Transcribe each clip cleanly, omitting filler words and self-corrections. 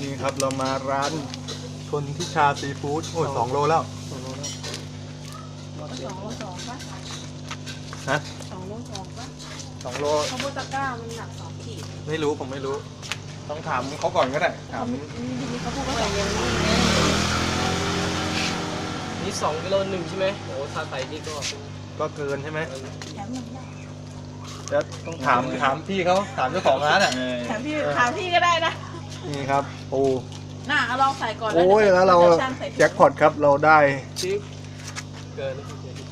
นี่ครับเรามาร้านชนทิชาซีฟู้ดโอ้ย2 โลแล้ว 2 โล ป่ะ ฮะ 2 โล 2 ป่ะ 2 โล ข้าวโพดตะกร้ามันหนัก2 ขีด ไม่รู้ผมไม่รู้ ต้องถามเขาก่อนก็ได้ถาม ทีนี้เขาพูดว่าใส่ยังนี่ นี่2 กิโล 1ใช่ไหมโอ้ถ้าใส่นี่ก็ เกินใช่ไหม แถมหนึ่งได้ แล้วต้องถามพี่เขาถามเจ้าของร้านอ่ะ ถามพี่ก็ได้นะ นี่ครับปู น่ะลองใส่ก่อน โอ้ยแล้วเราแจ็คพอตครับเราได้ ชิปเกิน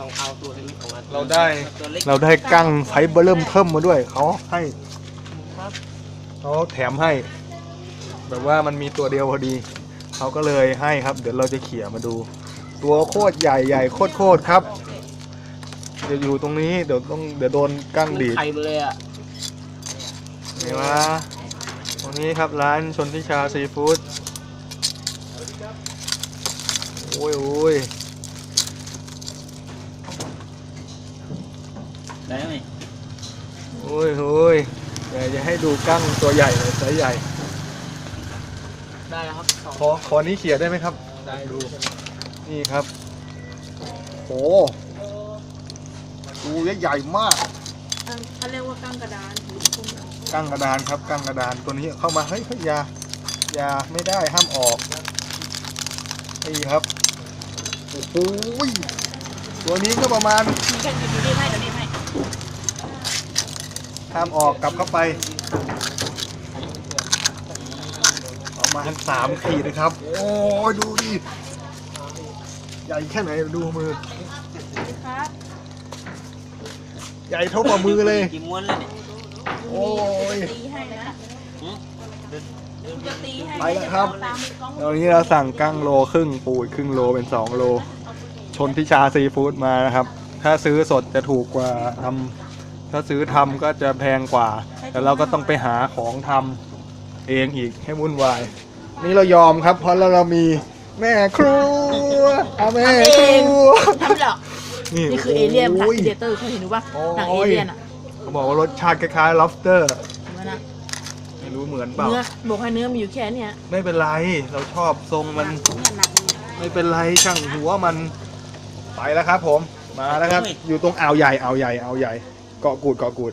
ต้องเอาตัวเล็กออกมา เราได้ ตัวเล็ก เราได้กั้งไฟเบอร์เริ่มเทิมมาด้วยเขาให้ ครับ เขาแถมให้ แบบว่ามันมีตัวเดียวพอดีเขาก็เลยให้ครับ เดี๋ยวเราจะเขี่ยมาดู ตัวโคตรใหญ่โคตรครับจะอยู่ตรงนี้เดี๋ยวโดนกั้งดีด ไข่ไปเลยอ่ะ นี่วะตรงนี้ครับร้านชนทิชาซีฟู้ดโอ้ย ได้ไหม โอ้ยเดี๋ยวจะให้ดูกั้งตัวใหญ่เลยไซส์ใหญ่ ได้แล้วครับ ขอนี้เขี่ยได้ไหมครับ ได้ดู นี่ครับโอ้ดูใหญ่มาก เขาเรียกว่ากั้งกระดาน กั้งกระดานครับกั้งกระดานตัวนี้เข้ามาเฮ้ยอย่าไม่ได้ห้ามออกนี่ครับโอ้โหตัวนี้ก็ประมาณ มีแค่อยู่ดีให้เดี๋ยวนี้ให้ ห้ามออกกลับเข้าไปประมาณ3 ขีดนะครับโอ้ยดูดิใหญ่แค่ไหนดูมือ ครับ ใหญ่เท่าฝ่ามือเลย กี่ม้วนเลยเนี่ย โอ้ย ตีให้นะจะตีให้ ไปแล้วครับ ตามกล้อง ตอนนี้เราสั่งกั้งโลครึ่งปูอีกครึ่งโลเป็น2 โลชนทิชาซีฟู้ดมานะครับถ้าซื้อสดจะถูกกว่าทำถ้าซื้อทำก็จะแพงกว่าแต่เราก็ต้องไปหาของทำเองอีกให้วุ่นวายนี่เรายอมครับเพราะเรามีแม่ครัวแม่ครัว ทำหรอกนี่คือเอเลี่ยนค่ะเดเตอร์เคยเห็นดูป่ะหนังเอเลี่ยนอ่ะ เขาบอกว่ารสชาติคล้ายๆ lobster เห็นไหมนะ ไม่รู้เหมือนเปล่า เนื้อบอกให้เนื้อมีอยู่แค่เนี้ย ไม่เป็นไรเราชอบทรงมัน หนัก ไม่เป็นไรช่างหัวมันไปแล้วครับผมมาแล้วครับ อยู่ตรงอ่าวใหญ่เกาะกูด